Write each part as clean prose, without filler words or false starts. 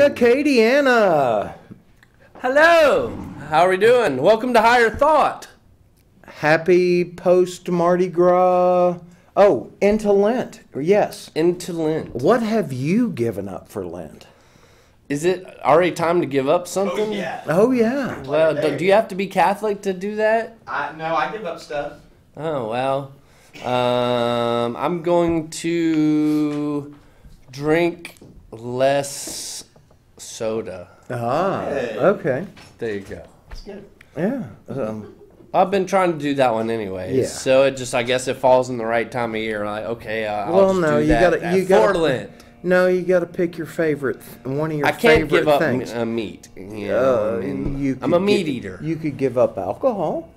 Monica, Katie, Anna. Hello. How are we doing? Welcome to Higher Thought. Happy post Mardi Gras. Oh, into Lent. Yes. Into Lent. What have you given up for Lent? Is it already time to give up something? Oh, yeah. Well, do you have to be Catholic to do that? No, I give up stuff. Oh, well. I'm going to drink less soda. Ah, Hey. okay. There you go. That's good. Yeah. I've been trying to do that one anyway. Yeah. So it just, I guess it falls in the right time of year. Like, okay, I'll Well, just no, do you that gotta- you for gotta- Lent. No, you got to pick your favorite, one of your I can't favorite give up things. meat. You know, I mean, You I'm a could meat gi- eater. You could give up alcohol.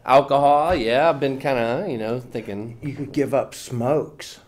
Alcohol, yeah, I've been kind of, thinking. You could give up smokes.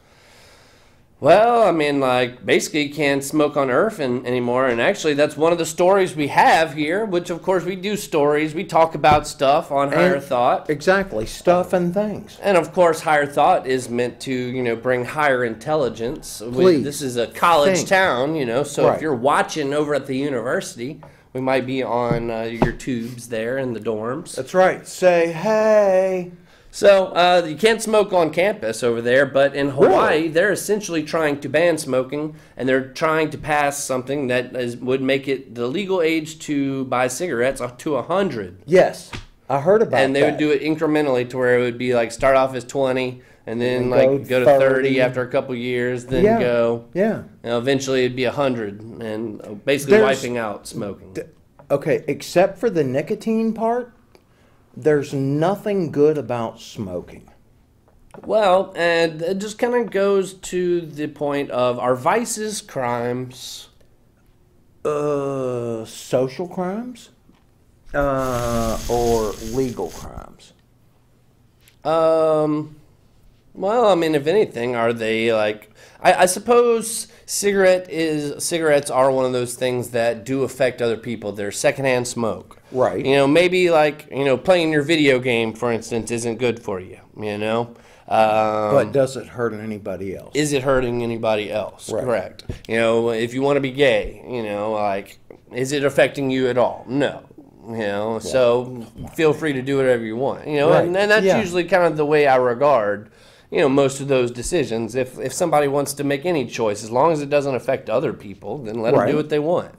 Well, I mean, like, basically you can't smoke on Earth anymore. And actually, that's one of the stories we have here, which, of course, we do stories. We talk about stuff on Higher And- Thought. Exactly. Stuff and things. And, of course, Higher Thought is meant to, bring higher intelligence. Please. This is a college Think. town, so Right. if you're watching over at the university, we might be on your tubes there in the dorms. That's right. Say, hey. So, you can't smoke on campus over there, but in Hawaii, Really? they're essentially trying to ban smoking, and they're trying to pass something that would make it the legal age to buy cigarettes up to 100. Yes. I heard about that. And they would do it incrementally to where it would be like start off as 20, and then And like go go to 30. 30 after a couple years, then Yeah. go, Yeah. eventually it'd be 100, and basically There's- wiping out smoking. Okay, except for the nicotine part, there's nothing good about smoking. Well, and it just kind of goes to the point of are vices crimes? Social crimes? Or legal crimes? Well, I mean, if anything, are they like? I suppose cigarettes are one of those things that do affect other people. They're secondhand smoke, Right. Maybe like playing your video game, for instance, isn't good for you. But does it hurt anybody else? Is it hurting anybody else? Right. Correct. If you want to be gay, like, is it affecting you at all? No. So feel free to do whatever you want. Right. And that's Yeah. usually kind of the way I regard, most of those decisions. If somebody wants to make any choice, as long as it doesn't affect other people, then let them Right. do what they want.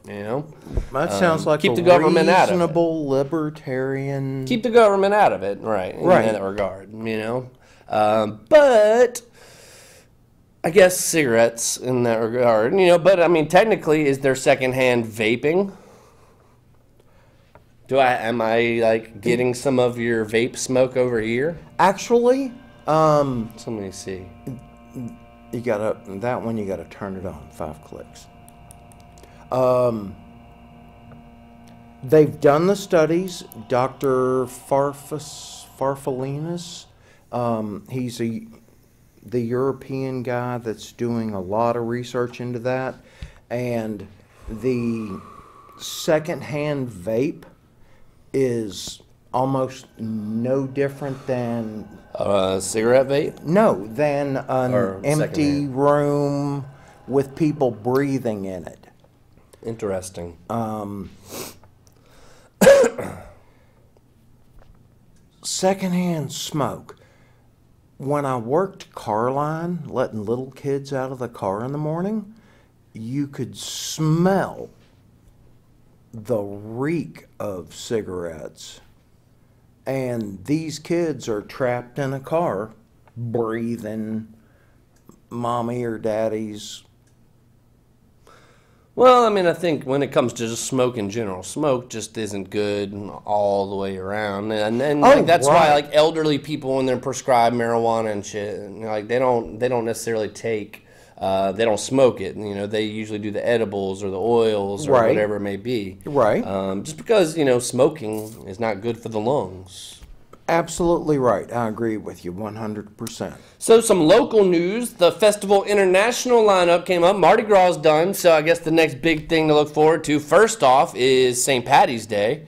That sounds like keep a the government out of it. reasonable libertarian. Keep the government out of it, right? Right. In that regard, But I guess cigarettes in that regard, But I mean, technically, is there secondhand vaping? Am I like getting some of your vape smoke over here? Actually, So let me see. you gotta turn it on. 5 clicks. They've done the studies. Dr. Farfalinas, he's the European guy that's doing a lot of research into that, and the secondhand vape is almost no different than Cigarette vape? than Or an empty secondhand. room with people breathing in it. Interesting. Secondhand smoke. When I worked car line, letting little kids out of the car in the morning, you could smell the reek of cigarettes. And these kids are trapped in a car breathing mommy or daddy's. Well, I mean, I think when it comes to just smoke in general, smoke just isn't good all the way around, and like, that's why right. like elderly people when they're prescribed marijuana and shit, like they don't necessarily take, they don't smoke it. They usually do the edibles or the oils or Right. whatever it may be. Right. Just because smoking is not good for the lungs. Absolutely right. I agree with you 100%. So some local news, the Festival International lineup came up. Mardi Gras is done, so I guess the next big thing to look forward to, first off, is St. Patty's Day,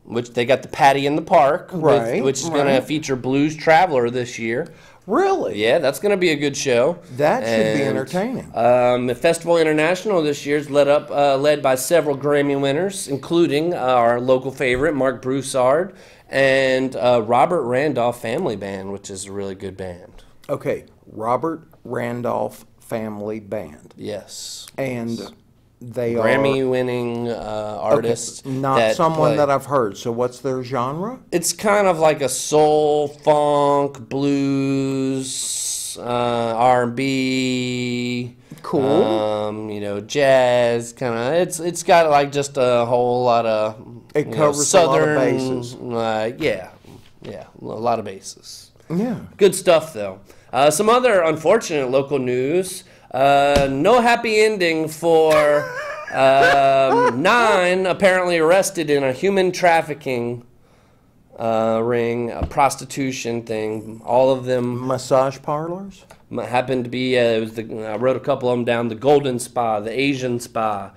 which they got the Patty in the Park, Right, which is going to right. feature Blues Traveler this year. Really? Yeah, that's going to be a good show. That should be And, entertaining. The Festival International this year is led by several Grammy winners, including our local favorite, Mark Broussard, and Robert Randolph Family Band, which is a really good band. Okay, Robert Randolph Family Band. Yes. And they are Grammy-winning artists. not someone play. that I've heard. So what's their genre? It's kind of like a soul, funk, blues, R&B. Cool. Jazz. Kind of. It's got like just a whole lot of. It covers southern, a lot of bases. Yeah, a lot of bases. Yeah. Good stuff though. Some other unfortunate local news. No happy ending for 9 apparently arrested in a human trafficking ring, a prostitution thing. All of them Massage parlors? happened to be, I wrote a couple of them down, the Golden Spa, the Asian Spa,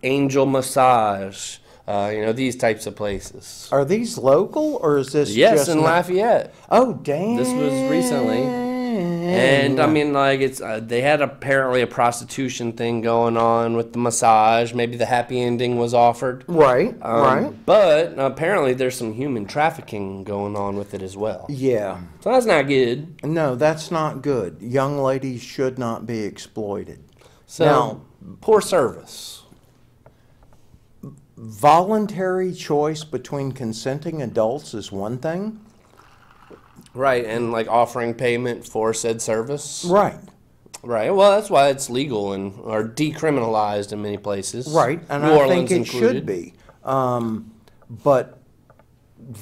Angel Massage, these types of places. Are these local or is this Yes, just in Lafayette. Oh, damn. This was recently. And I mean, like they had apparently a prostitution thing going on with the massage. Maybe the happy ending was offered. Right, right. But apparently there's some human trafficking going on with it as well. Yeah. So that's not good. No, that's not good. Young ladies should not be exploited. So Now, poor service. voluntary choice between consenting adults is one thing. Right, and like offering payment for said service. Right. Right. Well, that's why it's legal or decriminalized in many places. Right, and New I Orleans think it included. should be. But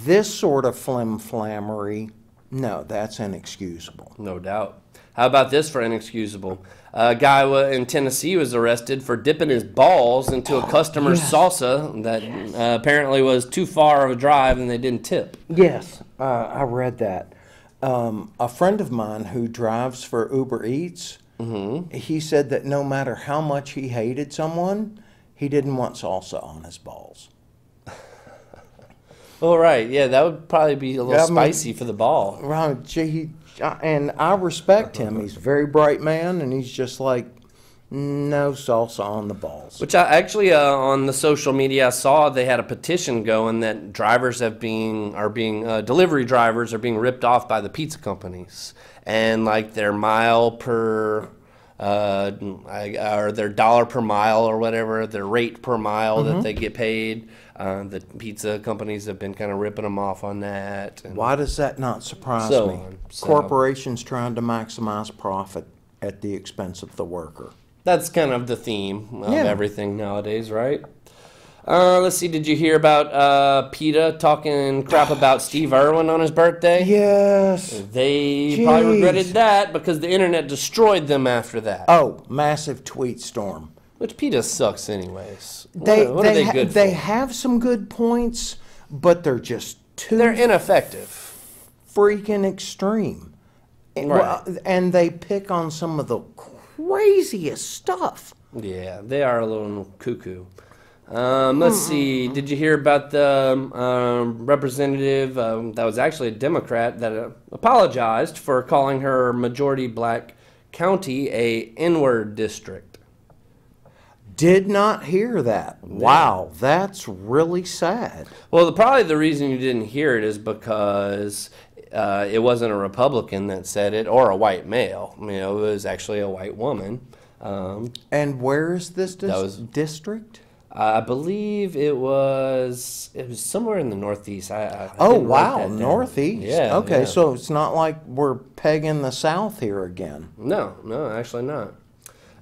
this sort of flim-flammery, no, that's inexcusable. No doubt. How about this for inexcusable? A guy in Tennessee was arrested for dipping his balls into a customer's salsa that apparently was too far of a drive and they didn't tip. Yes, I read that. A friend of mine who drives for Uber Eats, he said that no matter how much he hated someone, he didn't want salsa on his balls. All right, yeah, that would probably be a little spicy for the ball. Right, gee, and I respect him. He's a very bright man, and he's just like, no salsa on the balls. Which I actually on the social media I saw they had a petition going that delivery drivers are being ripped off by the pizza companies, and like their mile per or their dollar per mile or whatever, their rate per mile that they get paid. The pizza companies have been kind of ripping them off on that. And why does that not surprise so me? on, so. Corporations trying to maximize profit at the expense of the worker. That's kind of the theme of Yeah. everything nowadays, right? Let's see, did you hear about PETA talking crap about Steve Irwin on his birthday? Yes. They Jeez. probably regretted that because the internet destroyed them after that. Oh, massive tweet storm. Which PETA sucks anyways. They what are they good for? They have some good points, but they're just too They're ineffective. freaking extreme. Right. And they pick on some of the craziest stuff. Yeah, they are a little cuckoo. Let's see. Did you hear about the representative that was actually a Democrat that apologized for calling her majority black county a N-word district? Did not hear that. Wow, that's really sad. Well, probably the reason you didn't hear it is because it wasn't a Republican that said it or a white male. It was actually a white woman. And where is this was- district? I believe it was somewhere in the Northeast. I Oh, didn't write wow, that down. Northeast. Yeah. Okay, yeah. so it's not like we're pegging the South here again. No, actually not.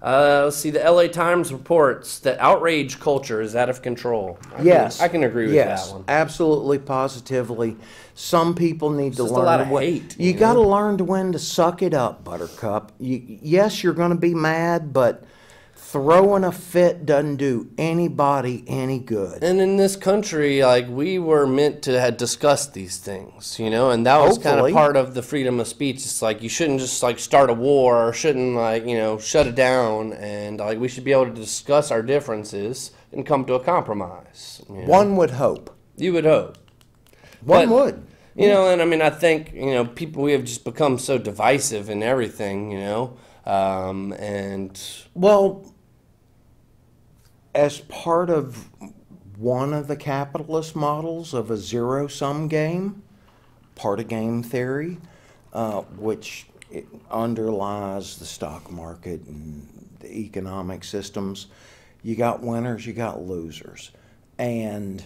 Let's see. The LA Times reports that outrage culture is out of control. I can agree with that one. Absolutely, positively. Some people need to just a learn lot of when- hate, You you know? got to learn to when to suck it up, Buttercup. Yes, you're going to be mad, but throwing a fit doesn't do anybody any good. And in this country, like, we were meant to have discussed these things, and that was kind Hopefully. of part of the freedom of speech. It's like you shouldn't just like start a war or shouldn't shut it down, and like we should be able to discuss our differences and come to a compromise. One would hope. You would hope. One But- would. You know, and I mean, I think, you know, people, we have just become so divisive in everything, you know, and Well, as part of one of the capitalist models of a zero-sum game, part of game theory, which it underlies the stock market and the economic systems, you got winners, you got losers. And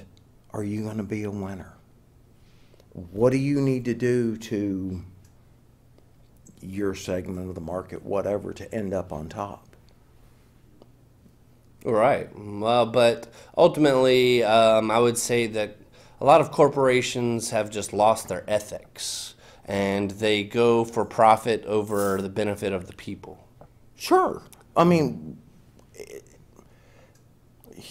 are you going to be a winner? What do you need to do to your segment of the market, whatever, to end up on top? right. Well, but ultimately, I would say that a lot of corporations have just lost their ethics and they go for profit over the benefit of the people. Sure. I mean,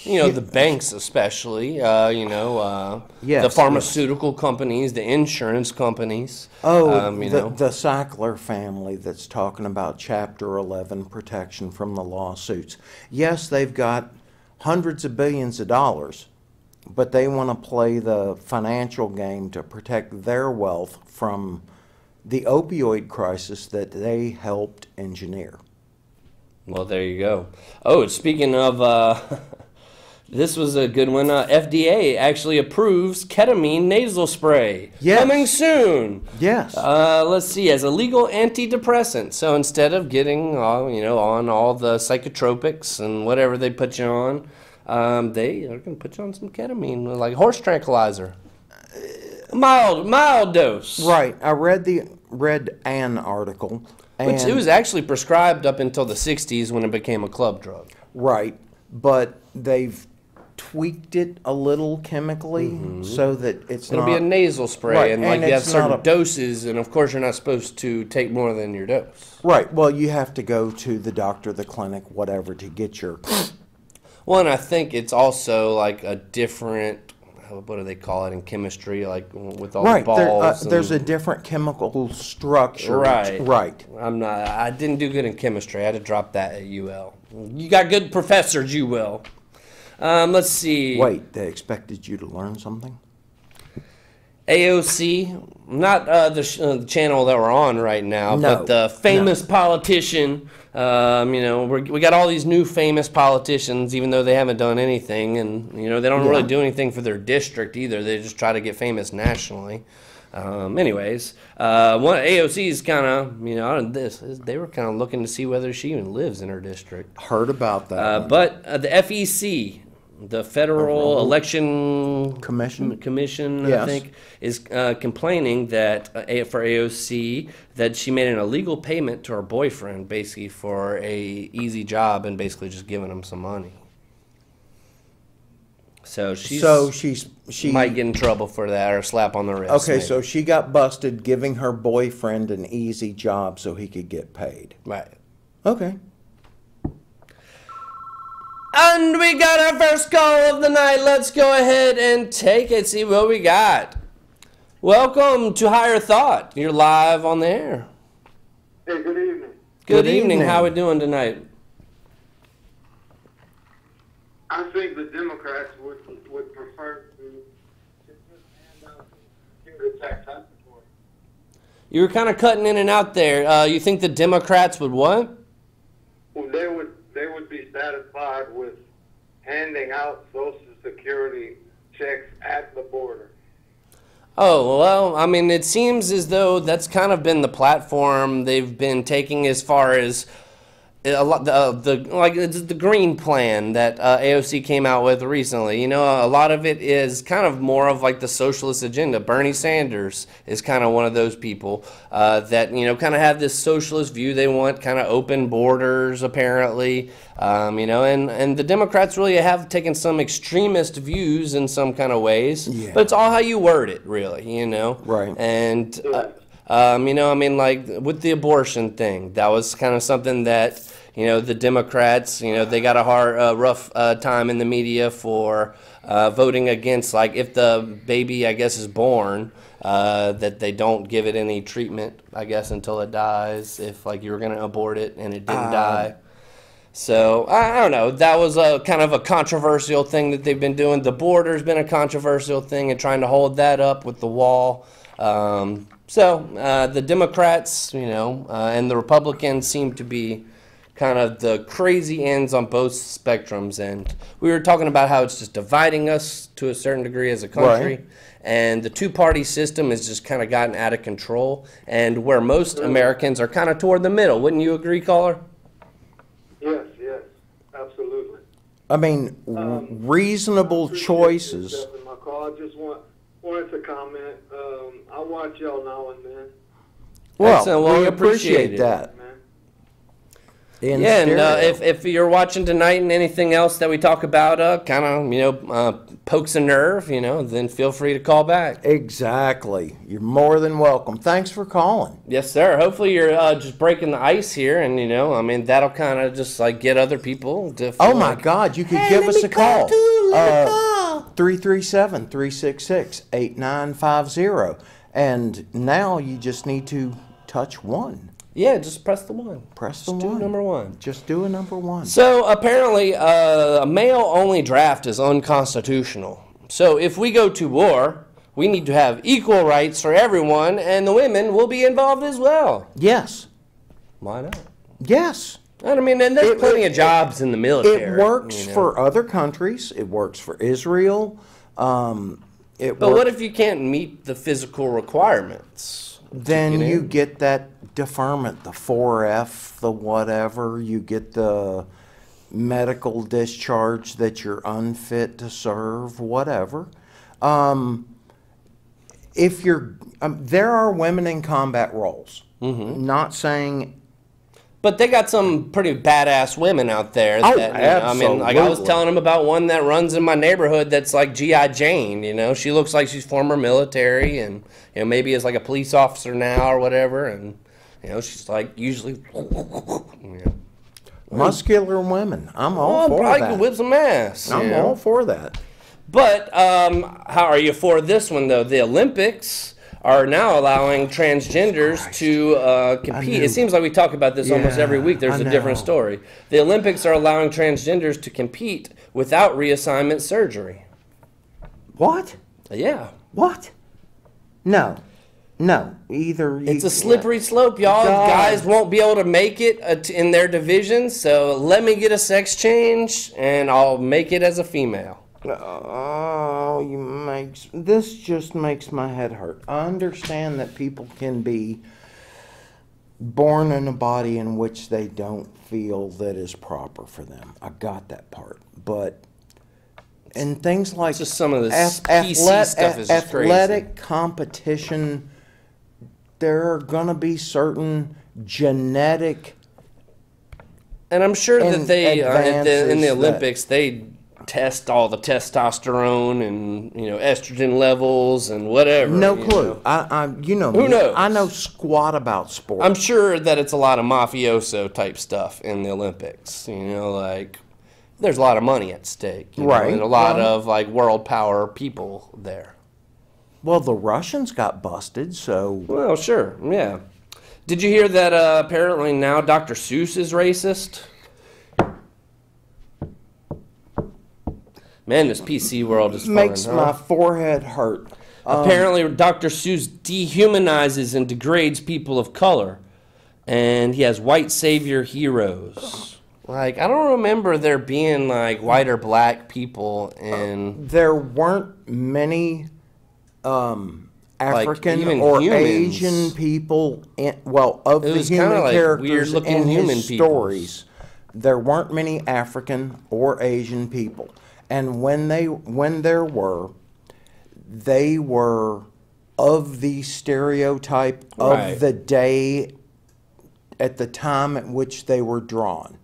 You know, the banks especially, the Yes, pharmaceutical companies, the insurance companies. the Sackler family that's talking about Chapter 11 protection from the lawsuits. Yes, they've got hundreds of billions of dollars, but they want to play the financial game to protect their wealth from the opioid crisis that they helped engineer. Well, there you go. Oh, speaking of, this was a good one. FDA actually approves ketamine nasal spray. Yes. Coming soon. Yes. Let's see, as a legal antidepressant. So instead of getting, on all the psychotropics and whatever they put you on, they are going to put you on some ketamine, like horse tranquilizer. Mild dose. Right. I read an article. Which it was actually prescribed up until the 60s when it became a club drug. Right, but they've tweaked it a little chemically so that It'll be a nasal spray, Right, and like and you have it's not certain a- doses, and of course you're not supposed to take more than your dose. Right. Well, you have to go to the doctor, the clinic, whatever, to get your. Well, and I think it's also like a different, what do they call it in chemistry, like with all Right. the balls. There's a and- different chemical structure. Right. Right. I didn't do good in chemistry. I had to drop that at UL. You got good professors, you will. Let's see. Wait, they expected you to learn something? AOC, not the channel that we're on right now, No, but the famous politician. We got all these new famous politicians, even though they haven't done anything, and they don't really do anything for their district either. They just try to get famous nationally. Anyways, one AOC is kind of, they were kind of looking to see whether she even lives in her district. Heard about that. But the FEC, the Federal Election Commission? I Yes. think, is complaining that for AOC that she made an illegal payment to her boyfriend, basically for a easy job and basically just giving him some money. So she might get in trouble for that or a slap on the wrist. Okay, maybe. so she got busted giving her boyfriend an easy job so he could get paid. Right. Okay. And we got our first call of the night. Let's go ahead and take it, see what we got. Welcome to Higher Thought. You're live on the air. Hey, good evening. Good Good evening. evening. How we doing tonight? I think the Democrats would prefer to just hand out computer tax support. You were kind of cutting in and out there. You think the Democrats would what? Well, they would be satisfied with handing out Social Security checks at the border. Oh, well, I mean, it seems as though that's kind of been the platform they've been taking as far as a lot the green plan that AOC came out with recently. A lot of it is kind of more of like the socialist agenda. Bernie Sanders is kind of one of those people that kind of have this socialist view. They want kind of open borders, apparently. And the Democrats really have taken some extremist views in some kind of ways. Yeah. But it's all how you word it, really. Right. And like with the abortion thing, that was kind of something that, the Democrats, they got a rough time in the media for voting against, like, if the baby, I guess, is born, that they don't give it any treatment, I guess, until it dies, if, like, you were going to abort it and it didn't die. So, I don't know. That was a kind of a controversial thing that they've been doing. The border's been a controversial thing and trying to hold that up with the wall. The Democrats, and the Republicans seem to be kind of the crazy ends on both spectrums. And we were talking about how it's just dividing us to a certain degree as a country. Right. And the two-party system has just kind of gotten out of control, and where most Americans are kind of toward the middle. Wouldn't you agree, caller? Yes, absolutely. I mean, reasonable choices. My call. I just wanted to comment. I watch y'all now and then. Well, Excellent. Well, we we appreciate appreciate it. that. Man. In Yeah, and stereo. if you're watching tonight and anything else that we talk about kind of, pokes a nerve, then feel free to call back. Exactly. You're more than welcome. Thanks for calling. Yes, sir. Hopefully you're just breaking the ice here, and, that'll kind of just, get other people to feel Oh, my like, God. You could give us a call. 337-366-8950. And now you just need to touch one. yeah, just press the one. Press the Just do one. number one. Just do a number one. So apparently, a male-only draft is unconstitutional. So if we go to war, we need to have equal rights for everyone, and the women will be involved as well. Yes. Why not? Yes. And there's plenty of jobs in the military. It works for other countries. It works for Israel. But what if you can't meet the physical requirements? Then get you in? get that deferment, the 4F, the whatever. You get the medical discharge that you're unfit to serve, whatever. If you're, there are women in combat roles. Mm-hmm. Not saying. But they got some pretty badass women out there. Oh, That, I was absolutely. telling them about one that runs in my neighborhood that's like G.I. Jane. She looks like she's former military, and maybe is like a police officer now or whatever. And she's like usually. Muscular women. I'm all for probably that. could whip some ass. I'm all for that. But how are you for this one though? The Olympics are now allowing transgenders to compete. It seems like we talk about this almost every week. There's I a different know. story. The Olympics are allowing transgenders to compete without reassignment surgery. What? Yeah. What? No. Either. It's a slippery slope, y'all. God. Guys won't be able to make it in their division, so let me get a sex change, and I'll make it as a female. Oh, this just makes my head hurt. I understand that people can be born in a body in which they don't feel that is proper for them. I got that part. But and things like Just some of this PC stuff is just crazy. athletic competition, there are going to be certain genetic. And I'm sure that And they in advances the Olympics they test all the testosterone and estrogen levels and whatever. No you clue. know. Who Who knows? I know squat about sports. I'm sure that it's a lot of mafioso type stuff in the Olympics. There's a lot of money at stake. Right. And a lot Well- of world power people there. Well, the Russians got busted, so Well, sure, yeah. Did you hear that apparently now Dr. Seuss is racist? Man, this PC world is fun, makes huh? my forehead hurt. Apparently, Dr. Seuss dehumanizes and degrades people of color, and he has white savior heroes. I don't remember there being white or black people in. There weren't many African even or humans. Asian people. Of It the was kinda human like characters weird-looking in human his peoples. stories, there weren't many African or Asian people. And when there were, they were of the stereotype Right. of the day at the time at which they were drawn.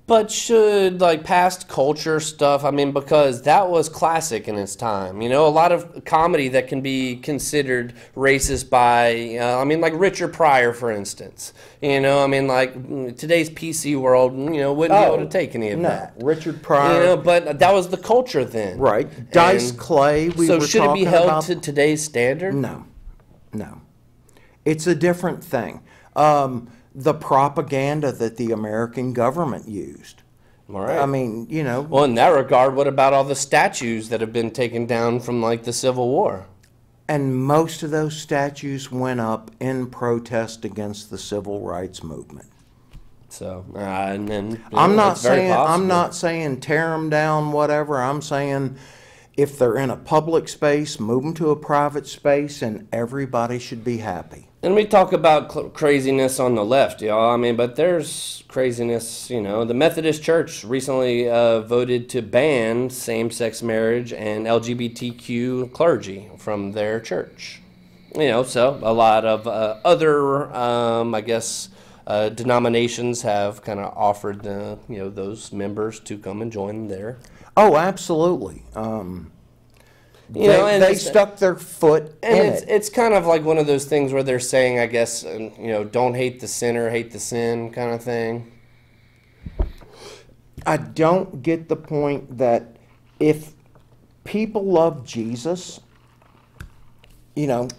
But should past culture stuff? Because that was classic in its time. A lot of comedy that can be considered racist by, like Richard Pryor, for instance. Today's PC world, wouldn't be able to take any of that. Richard Pryor. But that was the culture then. Right. Dice And Clay. so were should it be talking held about. to today's standard? No. It's a different thing. The propaganda that the American government used. All right. Well, Well, in that regard, what about all the statues that have been taken down from the Civil War? And most of those statues went up in protest against the civil rights movement. So, and then I'm not it's very saying possible. tear them down, whatever. I'm saying if they're in a public space, move them to a private space, and everybody should be happy. And we talk about craziness on the left, y'all. I mean, but there's craziness, you know. The Methodist Church recently voted to ban same-sex marriage and LGBTQ clergy from their church. You know, so a lot of other, I guess, denominations have kind of offered, those members to come and join there. Oh, absolutely. They stuck their foot in it. It's kind of like one of those things where they're saying, I guess, don't hate the sinner, hate the sin kind of thing. I don't get the point that if people love Jesus,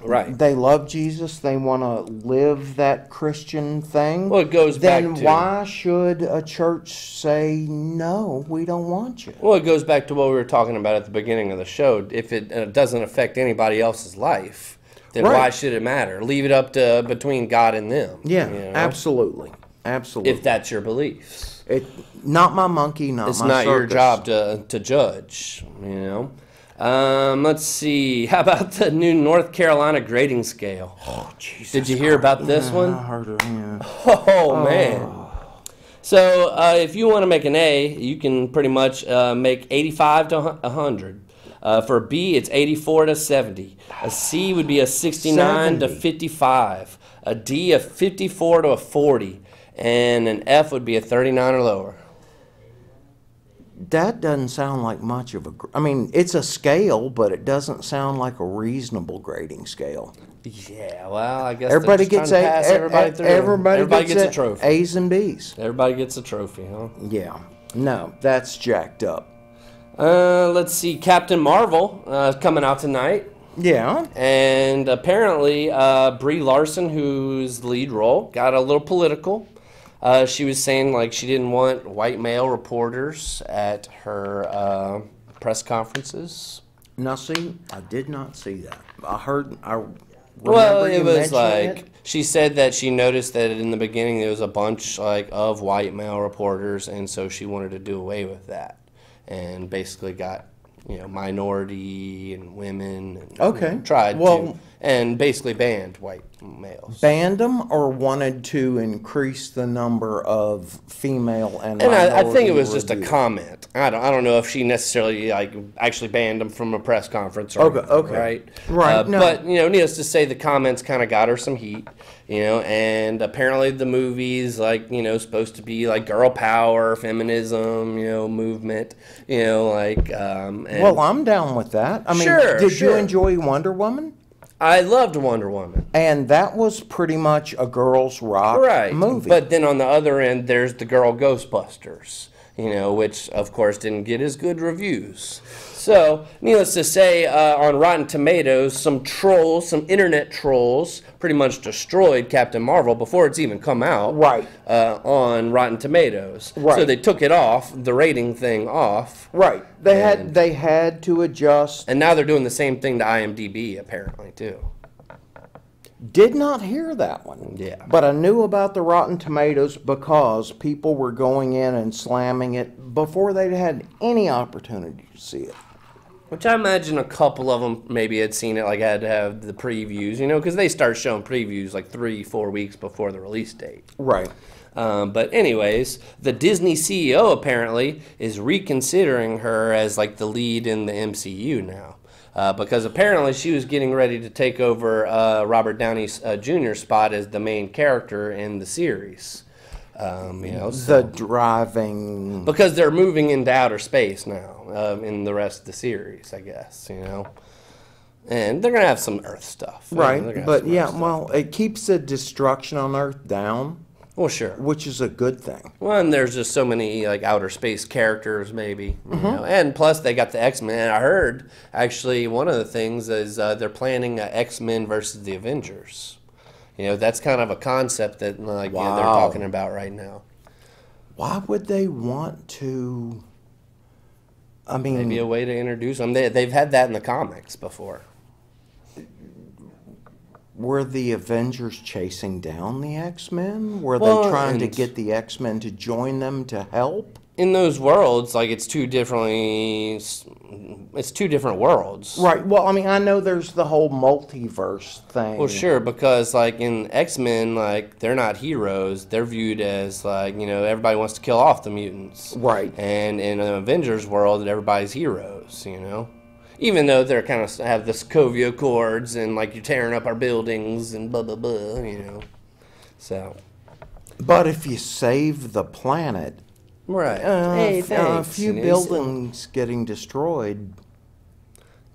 Right. they love Jesus, they want to live that Christian thing. Well, it goes back then to... why should a church say, no, we don't want you? Well, it goes back to what we were talking about at the beginning of the show. If it doesn't affect anybody else's life, then Right. why should it matter? Leave it up to between God and them. Yeah, you know? absolutely. Absolutely. If that's your beliefs. Not my monkey, not It's my not your circus. job to judge, Let's see. How about the new North Carolina grading scale? Oh, Jesus. Did you hear about this one? I heard it, yeah. Oh, man. So if you want to make an A, you can pretty much make 85 to 100. For a B, it's 84 to 70. A C would be a 69 to 70. 55. A D, a 54 to a 40. And an F would be a 39 or lower. That doesn't sound like much of a... I mean, it's a scale, but it doesn't sound like a reasonable grading scale. Yeah, well, I guess Everybody they're gets just trying to pass everybody through. Everybody gets a trophy. A's and B's. Everybody gets a trophy, huh? Yeah. No, that's jacked up. Let's see. Captain Marvel is coming out tonight. Yeah. And apparently, Brie Larson, who's the lead role, got a little political. She was saying, like, she didn't want white male reporters at her press conferences. Now, see, I did not see that. I remember Well, you it was mentioning like, it. she said that she noticed that in the beginning there was a bunch, like, of white male reporters, and so she wanted to do away with that. And basically got, minority and women. And, Okay. Tried Well- to. And basically banned white males. Banned them or wanted to increase the number of female and And I think minority it was just a reviewers. comment. I don't know if she necessarily actually banned him from a press conference or Okay, anything, okay. right? Right, no. But needless to say, the comments kind of got her some heat. And apparently the movie's supposed to be like girl power, feminism, movement, and Well, I'm down with that. I mean, Sure, did you sure. enjoy Wonder Woman? I loved Wonder Woman. And that was pretty much a girls' rock Right. movie. But then on the other end, there's the girl Ghostbusters, which of course didn't get as good reviews. So, needless to say, on Rotten Tomatoes, some internet trolls, pretty much destroyed Captain Marvel before it's even come out. Right. On Rotten Tomatoes. Right. So they took it off, the rating thing off, right. They had to adjust. and now they're doing the same thing to IMDb apparently too. Did not hear that one. Yeah. But I knew about the Rotten Tomatoes because people were going in and slamming it before they'd had any opportunity to see it. Which I imagine a couple of them maybe had seen it, had to have the previews, because they start showing previews 3-4 weeks before the release date. Right. But anyways, the Disney CEO apparently is reconsidering her as the lead in the MCU now. Because apparently she was getting ready to take over Robert Downey Jr.'s spot as the main character in the series. The driving. Because they're moving into outer space now in the rest of the series, I guess, And they're going to have some Earth stuff. They're gonna Right. have But some Earth yeah, stuff. well, it keeps the destruction on Earth down, Well, sure. which is a good thing. Well, and there's just so many outer space characters, maybe, and plus they got the X-Men. I heard actually one of the things is they're planning X-Men versus the Avengers. That's kind of a concept that they're Wow. talking about right now. Why would they want to? I mean, Maybe a way to introduce them. They've had that in the comics before. Were the Avengers chasing down the X-Men? Were Well, they trying to and- get the X-Men to join them to help? In those worlds, like it's two different worlds. Right. Well, I mean, I know there's the whole multiverse thing. Well, sure, because like in X-Men, like they're not heroes. They're viewed as like, everybody wants to kill off the mutants. Right. And in an Avengers world, everybody's heroes, Even though they're kind of have the Sokovia Accords and like you're tearing up our buildings and blah, blah, blah, So. But if you save the planet, Right. a thanks. few buildings getting destroyed.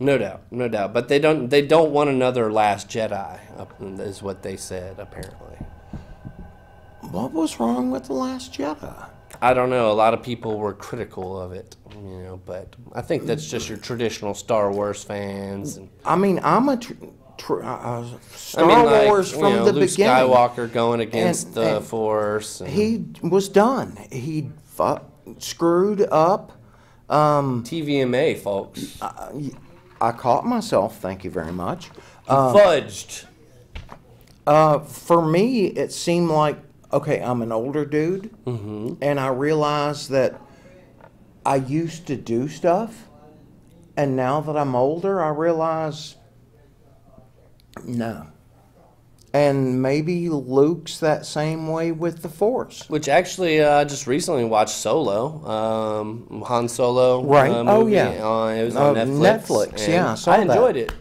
No doubt. But they don't want another Last Jedi, is what they said, apparently. What was wrong with The Last Jedi? I don't know. A lot of people were critical of it, but I think that's just your traditional Star Wars fans. And, I mean, I'm a Star Wars from the Luke beginning. Skywalker going against the and Force. And He was done. He screwed up. TVMA, folks. I caught myself. Thank you very much. Fudged. For me, it seemed like, okay, I'm an older dude, and I realized that I used to do stuff, and now that I'm older, I realize, no. And maybe Luke's that same way with the Force. Which actually, I just recently watched Solo, Han Solo. Right. Oh, Movie. yeah. It was on Netflix. Netflix, and yeah, I saw I that. enjoyed it.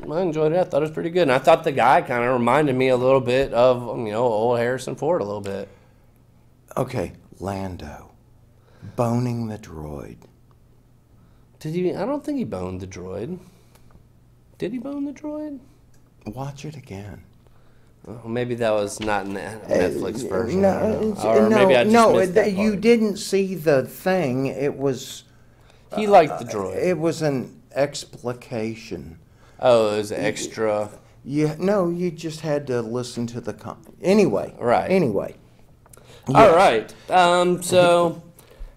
I thought it was pretty good. And I thought the guy kind of reminded me a little bit of, old Harrison Ford a little bit. Okay, Lando. Boning the droid. Did he? I don't think he boned the droid. Did he bone the droid? Watch it again. Oh, maybe that was not in the Netflix version. I don't know. No, Or maybe I just missed that you part. didn't see the thing. It was. He liked the droid. It was an explication. Oh, it was extra. You just had to listen to the anyway. Right. Anyway. All right. So,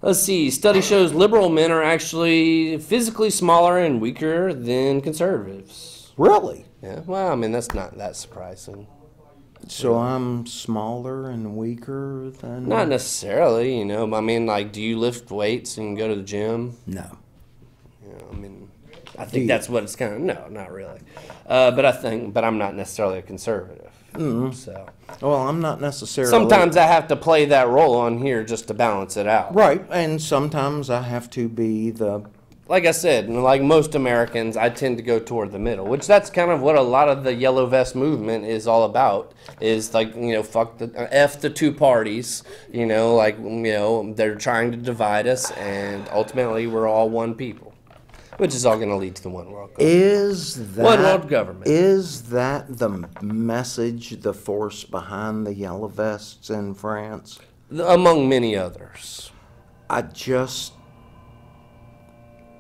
let's see. Study shows liberal men are actually physically smaller and weaker than conservatives. Really? Yeah. Well, I mean, that's not that surprising. So I'm smaller and weaker than. Not necessarily, I mean, like, do you lift weights and go to the gym? No. I mean, I think that's what it's kind of. No, not really. But I'm not necessarily a conservative. So Well, I'm not necessarily. sometimes I have to play that role on here just to balance it out. Right, and sometimes I have to be the. Like I said, like most Americans, I tend to go toward the middle, which that's kind of what a lot of the yellow vest movement is all about. Is like, fuck F the two parties. They're trying to divide us, and ultimately we're all one people, which is all going to lead to the one world government. Is that One world government. Is that the message, the force behind the yellow vests in France? Among many others.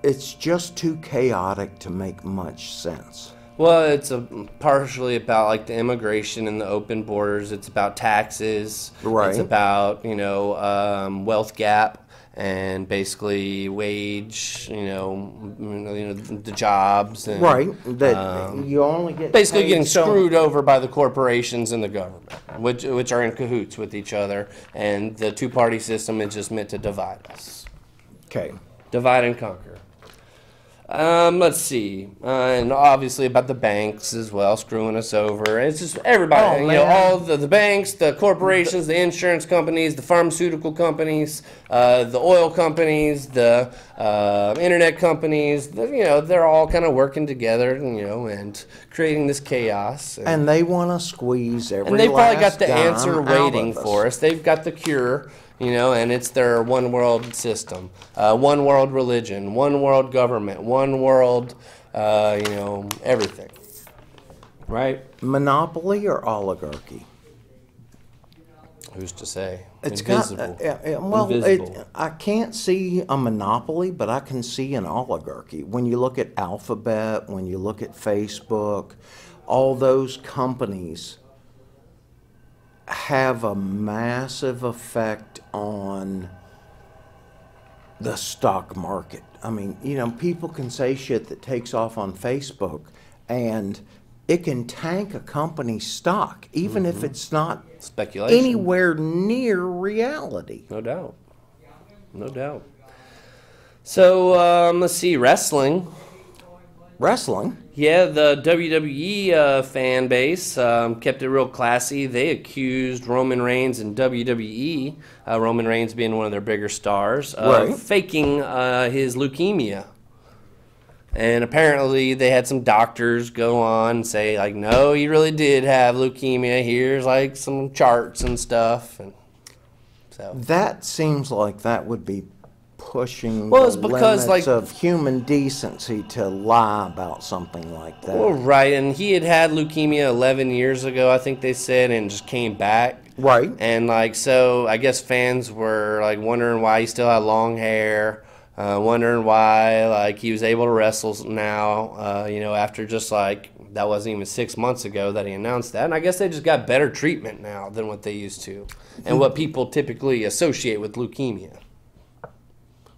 It's just too chaotic to make much sense. Well, it's partially about like the immigration and the open borders. It's about taxes. Right. It's about wealth gap and basically wage. The jobs. And, Right, that you only get basically paid getting so- screwed over by the corporations and the government, which are in cahoots with each other. And the two-party system is just meant to divide us. Okay. Divide and conquer. Let's see. And obviously about the banks as well, screwing us over. It's just everybody, Oh, man. all the banks, the corporations, the insurance companies, the pharmaceutical companies, the oil companies, the internet companies, they're all kind of working together, and creating this chaos. And they want to squeeze every And they've probably got last the answer dime out waiting of us. for us. They've got the cure, and it's their one world system, one world religion, one world government, one world, everything. Right? Monopoly or oligarchy? Who's to say? It's Invisible. Invisible. I can't see a monopoly, but I can see an oligarchy. When you look at Alphabet, when you look at Facebook, all those companies have a massive effect on the stock market. I mean, people can say shit that takes off on Facebook, and it can tank a company's stock, even if it's not Speculation. anywhere near reality. No doubt. No doubt. So, let's see, wrestling. Wrestling? Yeah, the WWE fan base kept it real classy. They accused Roman Reigns and WWE, Roman Reigns being one of their bigger stars, of Right. faking his leukemia. And apparently they had some doctors go on and say, like, no, he really did have leukemia. Here's, like, some charts and stuff. And so, That seems like that would be pushing Well, the it's because, limits like- of human decency to lie about something like that. well, right. And he had leukemia 11 years ago, I think they said, and just came back. Right. And like, so I guess fans were like wondering why he still had long hair, wondering why like he was able to wrestle now, after just like, that wasn't even 6 months ago that he announced that. And I guess they just got better treatment now than what they used to, and what people typically associate with leukemia.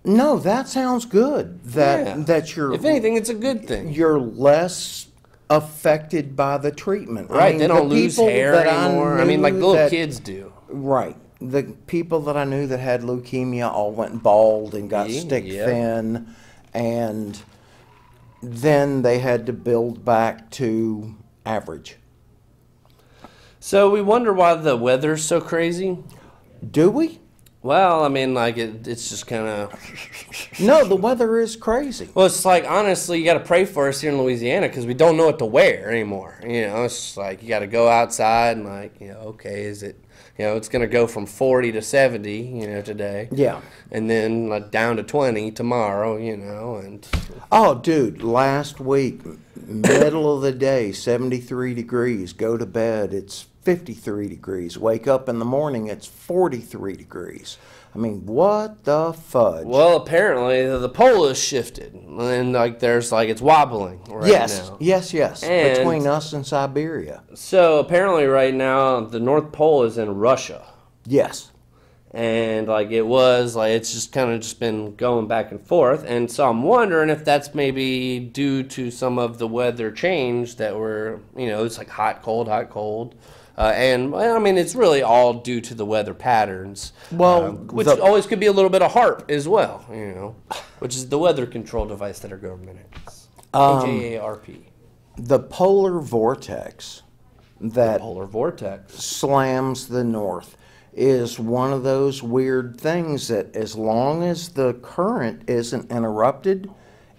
No, that sounds good. Yeah. That you're, If anything, it's a good thing. you're less affected by the treatment. Right, they the don't lose people hair that anymore. I mean, like knew little that- kids do. Right. The people that I knew that had leukemia all went bald and got stick Yeah. thin, and then they had to build back to average. So we wonder why the weather's so crazy. Do we? Well, I mean, like it's just kind of. No, the weather is crazy. Well, it's like, honestly, you got to pray for us here in Louisiana because we don't know what to wear anymore. It's just like you got to go outside and like, okay, is it, it's going to go from 40 to 70, today. Yeah. And then like down to 20 tomorrow, and Oh, dude, last week, middle of the day, 73 degrees. Go to bed, it's 53 degrees. Wake up in the morning, it's 43 degrees. I mean, what the fudge? well, apparently the pole has shifted and like there's like it's wobbling right yes, now. yes. And- Between us and Siberia. So apparently right now the North Pole is in Russia. Yes. And like it was like it's just kind of just been going back and forth, and so I'm wondering if that's maybe due to some of the weather change that we're it's like hot cold, and well, I mean it's really all due to the weather patterns. Well, which the- always could be a little bit of HARP as well, which is the weather control device that our government has. HAARP, The polar vortex that polar vortex. slams the north is one of those weird things that as long as the current isn't interrupted,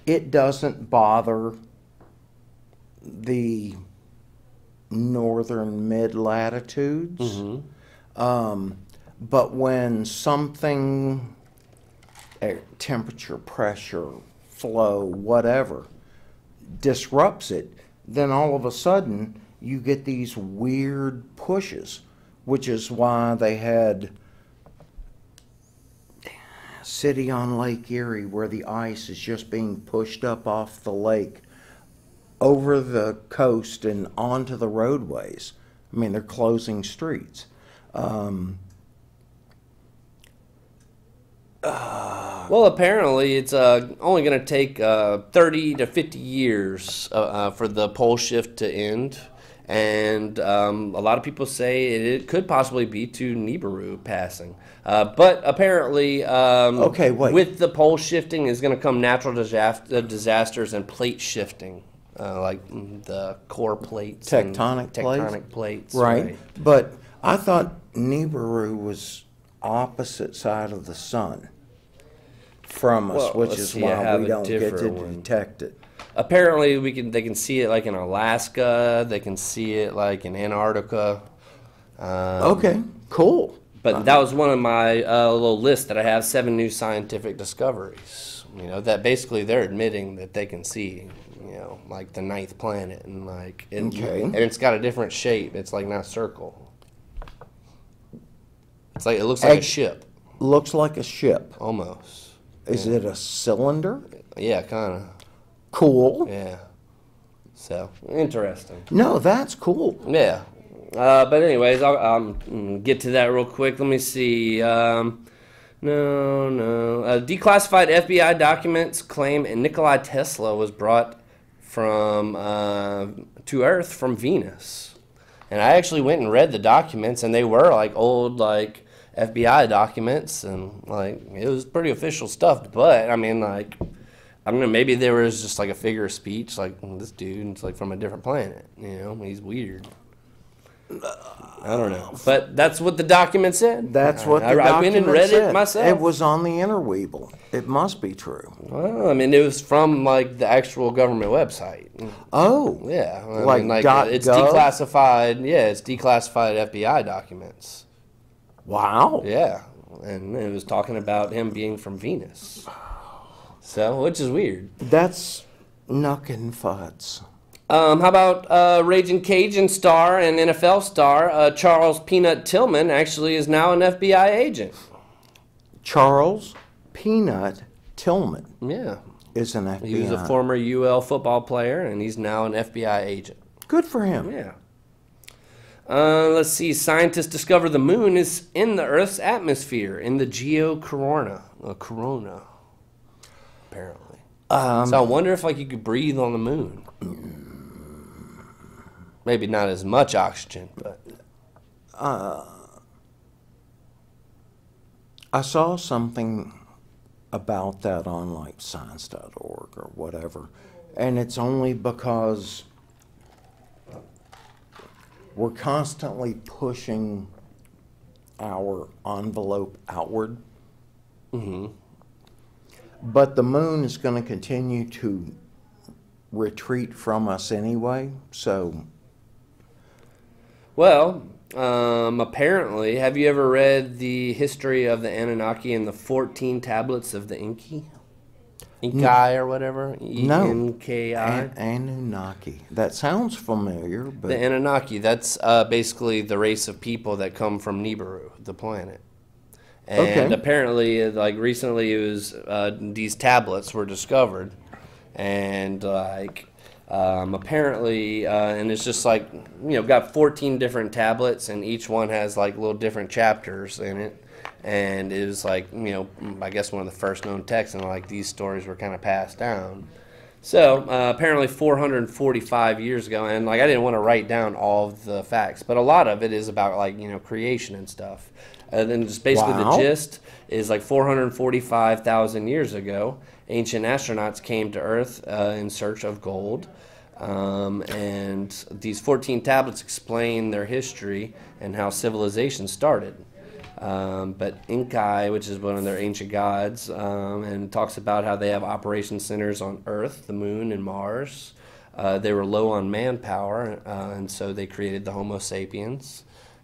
it doesn't bother the northern mid-latitudes. But when something, temperature, pressure, flow, whatever, disrupts it, then all of a sudden you get these weird pushes, which is why they had City on Lake Erie where the ice is just being pushed up off the lake over the coast and onto the roadways. I mean, they're closing streets. Well, apparently it's only going to take 30 to 50 years for the pole shift to end. And a lot of people say it could possibly be to Nibiru passing. But apparently, Okay, wait. with the pole shifting is going to come natural disasters and plate shifting, like the core plates. and Tectonic plates? Tectonic plates. Right. But I thought Nibiru was opposite side of the sun from us, Well, which let's is see, I why have we a don't get to different one. detect it. Apparently, they can see it like in Alaska. They can see it like in Antarctica. Okay, cool. But that was one of my little lists that I have, 7 new scientific discoveries. That basically they're admitting that they can see, like the 9th planet, and like Okay. and it's got a different shape. It's like not circle. It's like it looks like a Egg- ship Looks like a ship. almost. Is it a cylinder? Yeah, kind of. Cool. Yeah. So interesting. No, that's cool. Yeah. But anyways, I'll get to that real quick. Let me see. Declassified FBI documents claim Nikola Tesla was brought from to Earth from Venus. And I actually went and read the documents, and they were like old like FBI documents, and like it was pretty official stuff. But I mean, like, I don't know, maybe there was just like a figure of speech, like this dude's like from a different planet. You know, he's weird. I don't know, but that's what the document said. That's what the I document went and read said. it myself. It was on the Interweeble. It must be true. Well, I mean, it was from like the actual government website. Oh, Yeah, I Like mean, like it's .gov? declassified. Yeah, it's declassified FBI documents. wow. Yeah, and it was talking about him being from Venus. So, which is weird. That's Nuck and Fuds. How about Raging Cajun star and NFL star Charles Peanut Tillman actually is now an FBI agent. Charles Peanut Tillman Yeah, is an FBI. he was a former UL football player, and he's now an FBI agent. Good for him. Yeah. Let's see. Scientists discover the moon is in the Earth's atmosphere in the Corona, apparently. So I wonder if like you could breathe on the moon. Maybe not as much oxygen, but I saw something about that on like science.org or whatever, and it's only because we're constantly pushing our envelope outward. But the moon is going to continue to retreat from us anyway, so well, apparently, have you ever read the history of the Anunnaki and the 14 tablets of the Inki? Inkai or whatever? no. E-N-K-I? Anunnaki. That sounds familiar, but The Anunnaki, that's basically the race of people that come from Nibiru, the planet. And Okay. apparently, like recently, it was these tablets were discovered, and like apparently, and it's just like got 14 different tablets, and each one has like little different chapters in it, and it was like I guess one of the first known texts, and like these stories were kind of passed down. So apparently 445 years ago, and like I didn't want to write down all of the facts, but a lot of it is about like creation and stuff. And then just basically Wow. the gist is like 445,000 years ago, ancient astronauts came to Earth in search of gold. And these 14 tablets explain their history and how civilization started. But Inkai, which is one of their ancient gods, and talks about how they have operation centers on Earth, the Moon, and Mars. They were low on manpower, and so they created the Homo sapiens.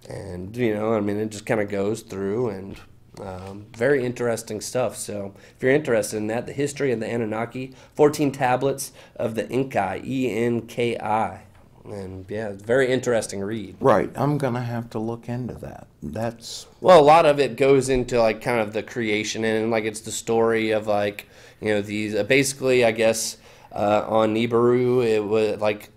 And, I mean, it just kind of goes through, and very interesting stuff. So if you're interested in that, the history of the Anunnaki, 14 tablets of the Inkai, E-N-K-I. And yeah, it's a very interesting read. right, I'm going to have to look into that. That's Well, a lot of it goes into like kind of the creation, and like it's the story of like these basically I guess on Nibiru it was like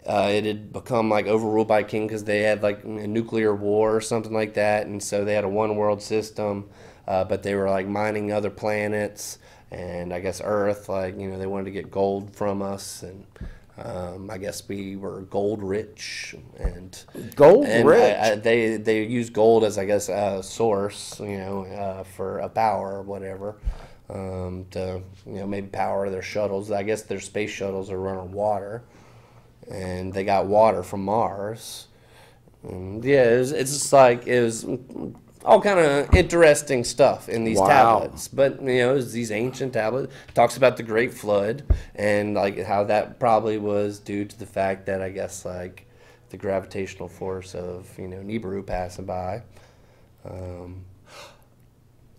it had become like overruled by a king because they had like a nuclear war or something like that, and so they had a one world system, but they were like mining other planets, and I guess Earth like they wanted to get gold from us, and I guess we were gold rich, and gold and rich. they use gold as I guess a source, for a power or whatever, to maybe power their shuttles. I guess their space shuttles are run on water, and they got water from Mars. And yeah, it's just like it was all kind of interesting stuff in these Wow. tablets. But it's these ancient tablets. Talks about the Great Flood and like how that probably was due to the fact that I guess like the gravitational force of Nibiru passing by.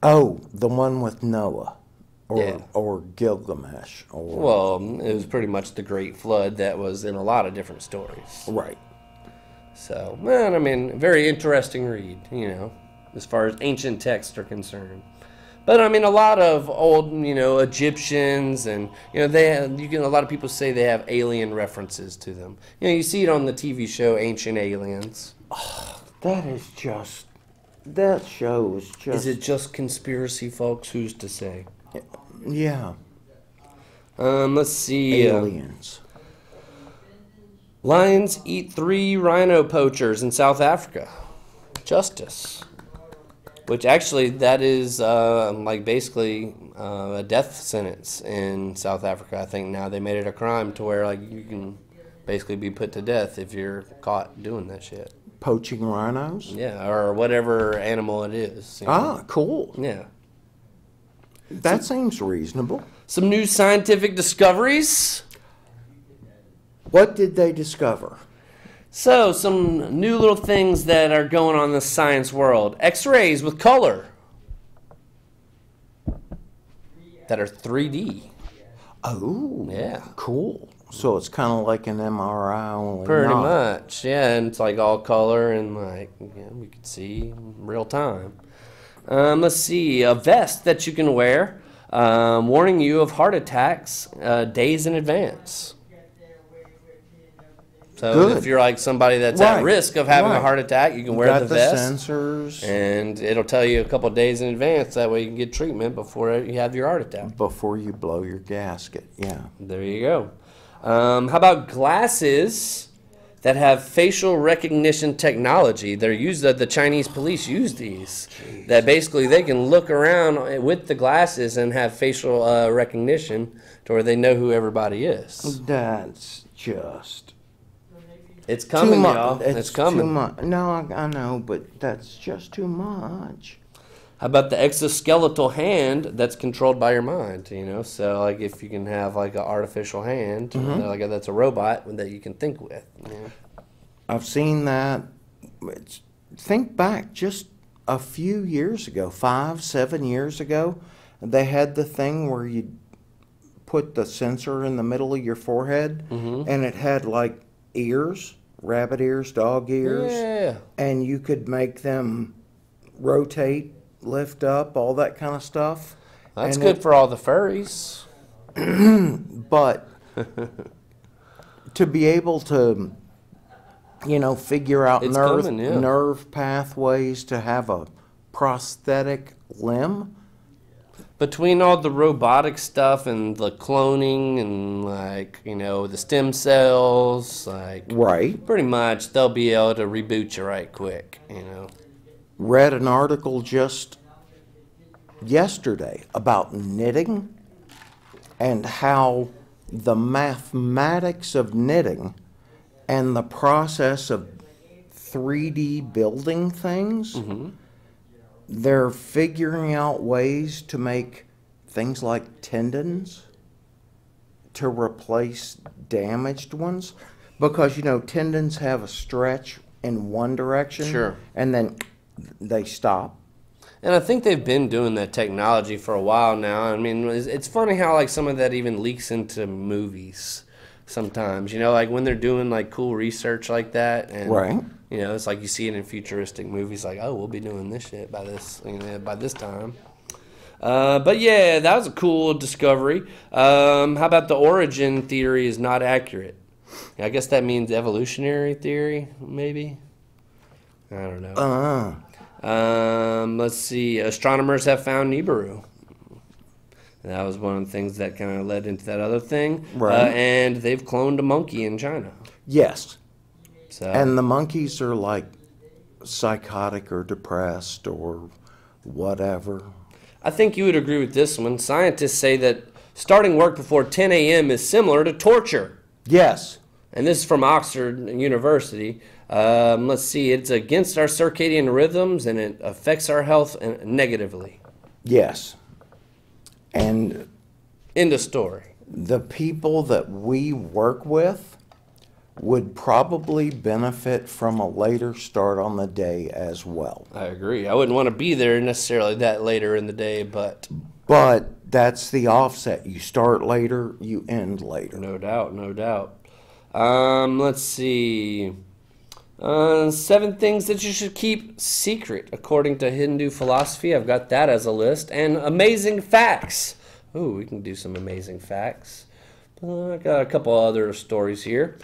Oh, the one with Noah or Yeah. or Gilgamesh or Well, it was pretty much the Great Flood that was in a lot of different stories. right. So, man, I mean, very interesting read, as far as ancient texts are concerned. But I mean, a lot of old, Egyptians, and they have, a lot of people say they have alien references to them. You see it on the TV show Ancient Aliens. That show is just Is it just conspiracy, folks? Who's to say? yeah, Let's see. aliens. Lions eat 3 rhino poachers in South Africa. Justice. Which actually, that is like basically a death sentence in South Africa. I think now they made it a crime to where like you can basically be put to death if you're caught doing that shit. Poaching rhinos? Yeah, or whatever animal it is. You know? Ah, cool. Yeah. That seems reasonable. Some new scientific discoveries. What did they discover? So, some new little things that are going on in the science world. X-rays with color that are 3D. Oh, Yeah. cool. So it's kind of like an MRI, only Pretty not. much, yeah, and it's like all color and like we could see in real time. Let's see, a vest that you can wear, warning you of heart attacks days in advance. So Good. if you're like somebody that's at Right, risk of having a right. heart attack, you can wear Got the the vest, sensors and it'll tell you a couple of days in advance. That way you can get treatment before you have your heart attack. before you blow your gasket. Yeah. There you go. How about glasses that have facial recognition technology? They're used. The Chinese police use these. That basically they can look around with the glasses and have facial recognition to where they know who everybody is. That's just It's coming, too much. y'all. It's coming. Too much. No, I know, but that's just too much. How about the exoskeletal hand that's controlled by your mind? You know, so like if you can have like an artificial hand, like that's a robot that you can think with. You know? I've seen that. Think back just a few years ago, 5, 7 years ago, they had the thing where you put the sensor in the middle of your forehead, and it had like ears, rabbit ears, dog ears, Yeah. and you could make them rotate, lift up, all that kind of stuff. That's And good for all the furries. But to be able to, figure out It's nerve, coming, yeah. nerve pathways to have a prosthetic limb, Between all the robotic stuff and the cloning and like, the stem cells, like right? pretty much they'll be able to reboot you right quick, Read an article just yesterday about knitting and how the mathematics of knitting and the process of 3D building things, they're figuring out ways to make things like tendons to replace damaged ones. Because, tendons have a stretch in one direction. Sure. And then they stop. And I think they've been doing that technology for a while now. I mean, it's funny how like some of that even leaks into movies sometimes. Like when they're doing like cool research like that, and Right. it's like you see it in futuristic movies. Like, oh, we'll be doing this shit by this time. But yeah, that was a cool discovery. How about the origin theory is not accurate? I guess that means evolutionary theory, maybe. I don't know. Let's see. Astronomers have found Nibiru. That was one of the things that kind of led into that other thing. Right. And they've cloned a monkey in China. Yes. So And the monkeys are like psychotic or depressed or whatever. I think you would agree with this one. Scientists say that starting work before 10 a.m. is similar to torture. Yes. And this is from Oxford University. Let's see. It's against our circadian rhythms and it affects our health negatively. Yes. And End of story. the people that we work with would probably benefit from a later start on the day as well. I agree. I wouldn't want to be there necessarily that later in the day, but But that's the offset. You start later, you end later. no doubt, no doubt. Let's see. 7 things that you should keep secret according to Hindu philosophy. I've got that as a list. And amazing facts. Ooh, we can do some amazing facts. I got a couple other stories here.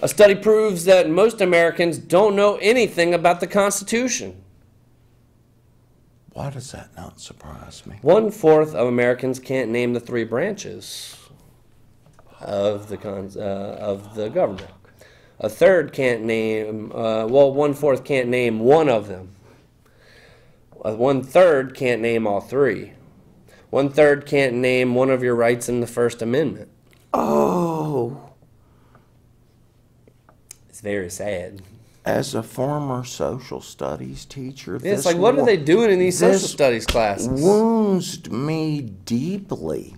A study proves that most Americans don't know anything about the Constitution. Why does that not surprise me? 1/4 of Americans can't name the 3 branches of the government. A third can't name, 1/4 can't name one of them. 1/3 can't name all three. 1/3 can't name one of your rights in the First Amendment. Oh. It's very sad. As a former social studies teacher, It's like, what are they doing in these social this studies classes? wounds me deeply.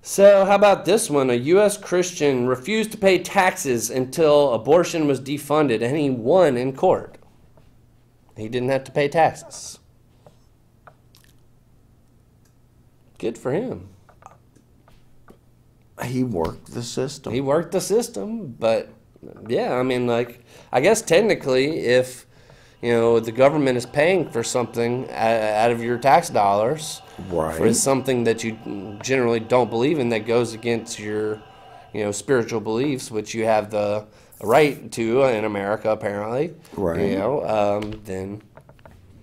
So, how about this one? A U.S. Christian refused to pay taxes until abortion was defunded, and he won in court. He didn't have to pay taxes. Good for him. He worked the system. He worked the system, but yeah, I mean, like, I guess technically, if the government is paying for something out of your tax dollars, Right. for something that you generally don't believe in, that goes against your, spiritual beliefs, which you have the right to in America, apparently. Right. Then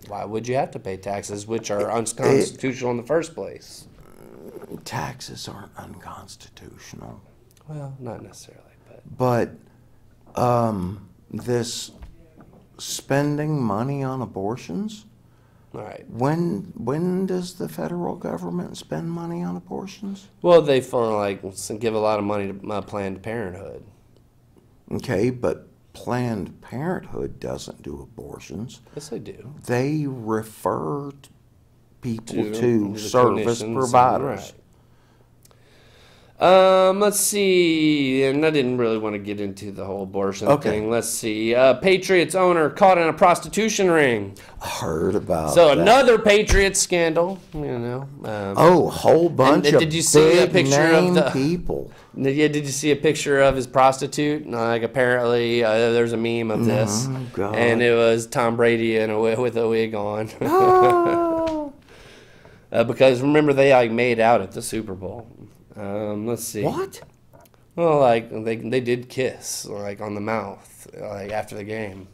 why would you have to pay taxes, which are unconstitutional in the first place? Taxes aren't unconstitutional. Well, not necessarily, but But this spending money on abortions, all right. when does the federal government spend money on abortions? Well, they give a lot of money to Planned Parenthood. Okay, but Planned Parenthood doesn't do abortions. Yes, they do. They refer people To to the service clinicians, providers. right. Let's see, and I didn't really want to get into the whole abortion thing. Let's see. Patriots owner caught in a prostitution ring. I heard about So that. another Patriots scandal, Oh, whole bunch and of did you see a big picture of name the- people. Yeah, did you see a picture of his prostitute? Like, apparently, there's a meme of this, Oh, God. and it was Tom Brady with a wig on. Oh. Because remember, they made out at the Super Bowl. Let's see. What? Well, they did kiss on the mouth after the game.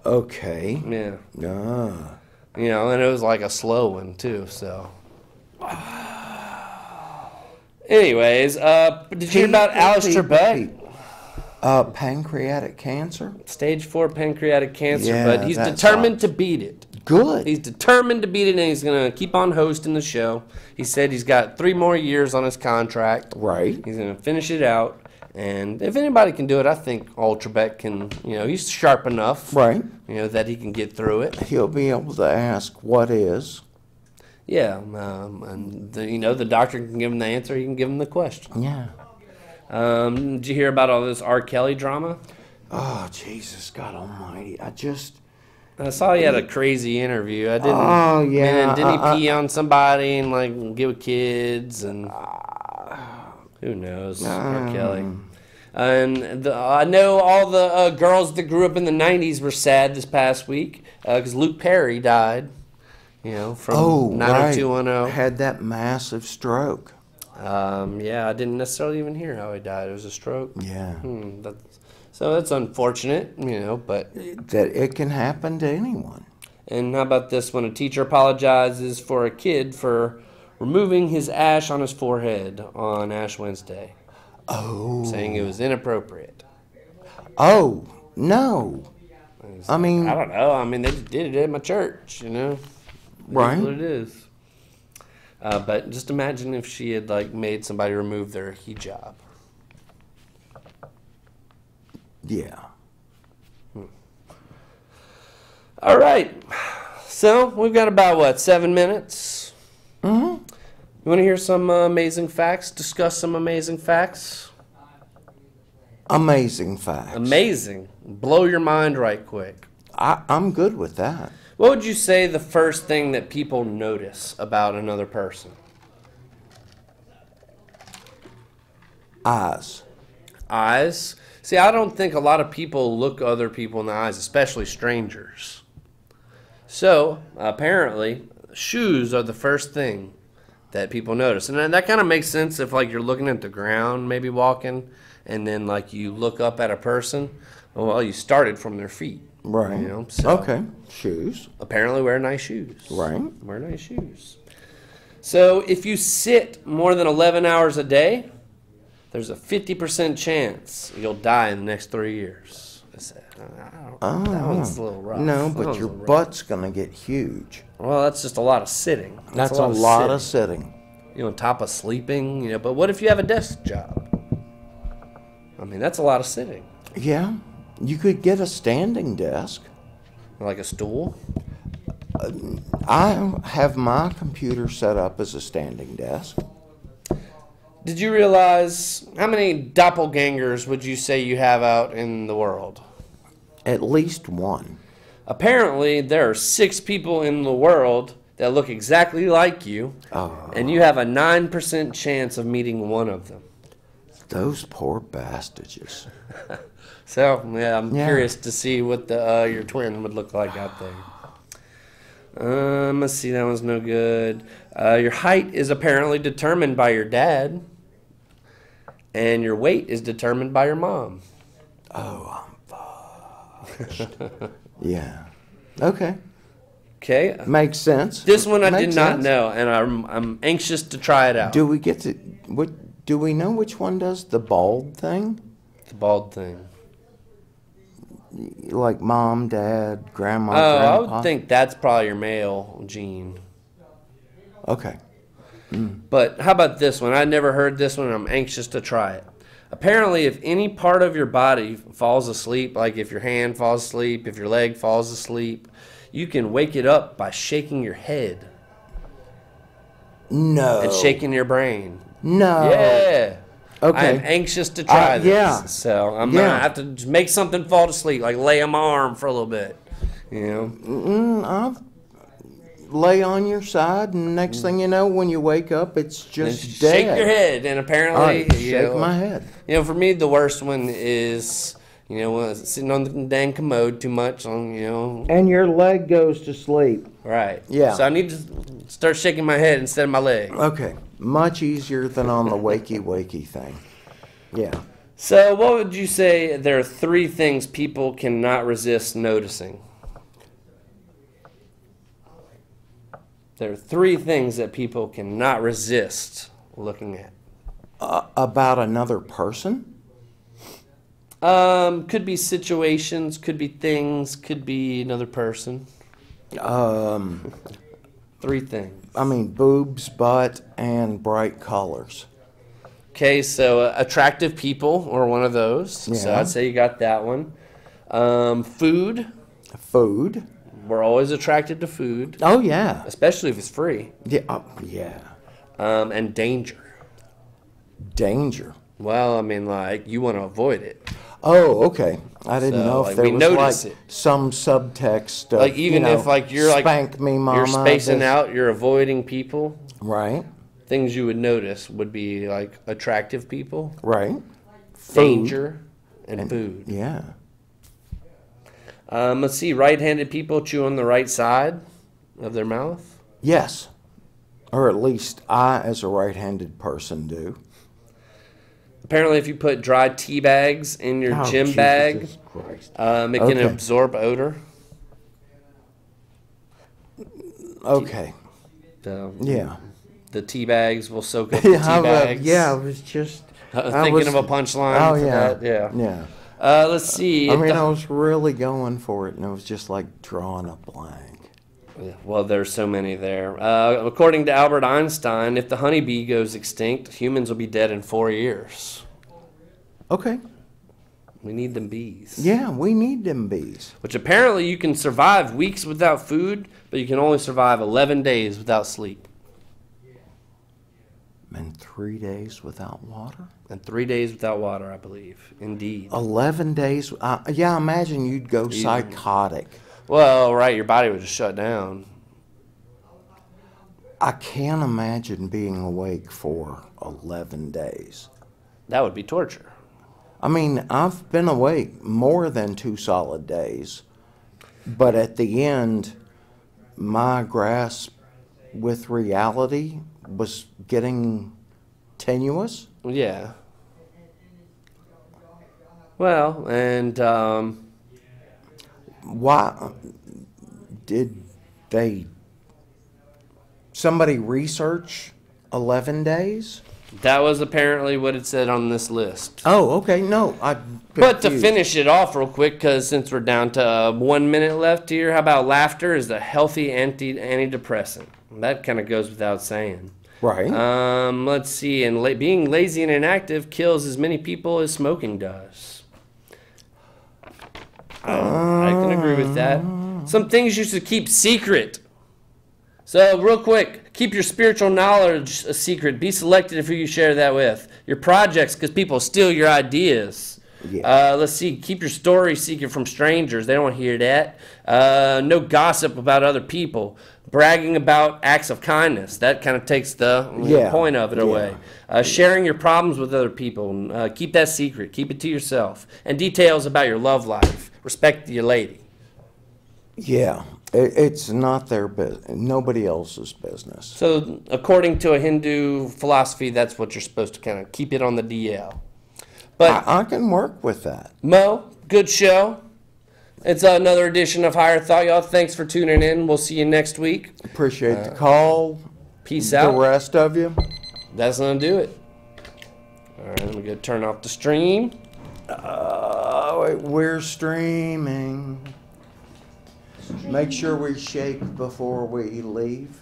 Okay. Yeah, Ah. and it was a slow one too. So, anyways, did you hear about Alex Trebek? Pancreatic cancer? Stage 4 pancreatic cancer, Yeah, but he's that determined sucks. to beat it. Good. He's determined to beat it, and he's going to keep on hosting the show. He said he's got 3 more years on his contract. Right. He's going to finish it out. And if anybody can do it, I think Old Trebek can, he's sharp enough. Right. That he can get through it. He'll be able to ask what is. Yeah. And, the doctor can give him the answer. He can give him the question. Yeah. Did you hear about all this R. Kelly drama? Oh, Jesus, God almighty. I saw he had a crazy interview. I didn't. Oh, yeah. And didn't he pee on somebody and get with kids and who knows? R. Kelly. And I know all the girls that grew up in the '90s were sad this past week because Luke Perry died. From 90210. Had that massive stroke. Yeah, I didn't necessarily even hear how he died. It was a stroke. Yeah. So that's unfortunate, but. That it can happen to anyone. And how about this one? A teacher apologizes for a kid for removing his ash on his forehead on Ash Wednesday. Oh. Saying it was inappropriate. Oh, no. I mean. I don't know. I mean, they just did it at my church, Right. That's what it is. But just imagine if she had, made somebody remove their hijab. Yeah. All right. So, we've got about, 7 minutes? Mm-hmm. You want to hear some amazing facts? Discuss some amazing facts? Amazing facts. Amazing. Blow your mind right quick. I'm good with that. What would you say the first thing that people notice about another person? Eyes. Eyes? See, I don't think a lot of people look other people in the eyes, especially strangers. So, apparently, shoes are the first thing that people notice. And that kind of makes sense if, you're looking at the ground, maybe walking, and then, you look up at a person. Well, you started from their feet. Right. So Okay. Shoes. apparently wear nice shoes. Right. Wear nice shoes. So if you sit more than 11 hours a day, There's a 50% chance you'll die in the next 3 years. I said, that one's a little rough. No, That but one's your a little rough. butt's going to get huge. Well, that's just a lot of sitting. That's a lot of sitting. You know, on top of sleeping, you know, but what if you have a desk job? I mean, that's a lot of sitting. Yeah, you could get a standing desk. Like a stool? I have my computer set up as a standing desk. Did you realize how many doppelgangers would you say you have out in the world? At least one. Apparently, there are 6 people in the world that look exactly like you, and you have a 9% chance of meeting one of them. Those poor bastards. So, yeah, I'm Yeah. curious to see what the your twin would look like out there. Let's see, that one's no good. Your height is apparently determined by your dad, and your weight is determined by your mom. Oh, I'm fudged. Yeah. Okay. Okay. Makes sense. This one I Makes did not sense. know, and I'm anxious to try it out. Do we get to what? Do we know which one does the bald thing? The bald thing. Like mom, dad, grandma, Oh, I grandpa? would think that's probably your male gene. Okay. But how about this one? I never heard this one, and I'm anxious to try it. Apparently, if any part of your body falls asleep, like if your hand falls asleep, if your leg falls asleep, you can wake it up by shaking your head No. and shaking your brain. No. Yeah. Okay. I'm anxious to try this. yeah. So I'm Yeah. going to have to just make something fall to sleep, like lay on my arm for a little bit. You know? I'll lay on your side, and next thing you know, when you wake up, it's And just dead. shake your head. And All apparently, right, you shake know, my head. You know, for me, the worst one is, you know, sitting on the dang commode too much on, you know, And your leg goes to sleep. right. Yeah. So I need to start shaking my head instead of my leg. Okay. Much easier than on the wakey thing. Yeah. So what would you say there are 3 things people cannot resist noticing? There are 3 things that people cannot resist looking at. About another person? Could be situations, could be things, could be another person. 3 things. I mean, boobs, butt, and bright colors. Okay, so attractive people are one of those. So Yeah. I'd say you got that one. Food. Food. We're always attracted to food, Oh, yeah. especially if it's free. Yeah. Yeah. And danger. Danger. Well, I mean, like, you want to avoid it. Oh, okay. I didn't So, know like, if there we was notice like it. some subtext. Of, Like, even if, like, you're, like, spank me, mama. You're spacing this- out, you're avoiding people. Right. Things you would notice would be, like, attractive people, Right. Food. danger, and food. Yeah. Let's see, right-handed people chew on the right side of their mouth. Yes. Or at least I, as a right-handed person, do. Apparently, if you put dry tea bags in your gym bag, Jesus Christ. it can Okay. absorb odor. Okay. So Yeah. the tea bags will soak up the tea bags. Yeah, I was just Thinking of a punchline Oh for yeah. that. Yeah. Yeah. Let's see. I if mean, the- I was really going for it, and it was just like drawing a blank. Yeah, well, there's so many there. According to Albert Einstein, if the honeybee goes extinct, humans will be dead in 4 years. Okay. We need them bees. Yeah, we need them bees. Which apparently you can survive weeks without food, but you can only survive 11 days without sleep. And 3 days without water? And 3 days without water, I believe. Indeed. 11 days? Yeah, imagine you'd go psychotic. Well, right, your body would just shut down. I can't imagine being awake for 11 days. That would be torture. I mean, I've been awake more than 2 solid days, but at the end, my grasp with reality was getting tenuous. Yeah. Well, and Why did somebody research 11 days? That was apparently what it said on this list. Oh, okay. No, But to finish it off real quick, because since we're down to 1 minute left here, how about laughter is a healthy antidepressant? That kind of goes without saying. Right. Let's see. And being lazy and inactive kills as many people as smoking does. I can agree with that. Some things you should keep secret. So, real quick, keep your spiritual knowledge a secret. Be selective of who you share that with. Your projects, because people steal your ideas. Yeah. Let's see. Keep your story secret from strangers. They don't want to hear that. No gossip about other people. Bragging about acts of kindness. That kind of takes the point of it away. Sharing your problems with other people. Keep that secret. Keep it to yourself. And details about your love life. Respect your lady. Yeah. It's not their business. Nobody else's business. So, according to a Hindu philosophy, that's what you're supposed to kind of keep it on the DL. But I can work with that. Mo, good show. It's another edition of Higher Thought, y'all. Thanks for tuning in. We'll see you next week. Appreciate the call. Peace out. The rest of you. That's going to do it. All right, I'm going to turn off the stream. We're streaming. Make sure we shake before we leave.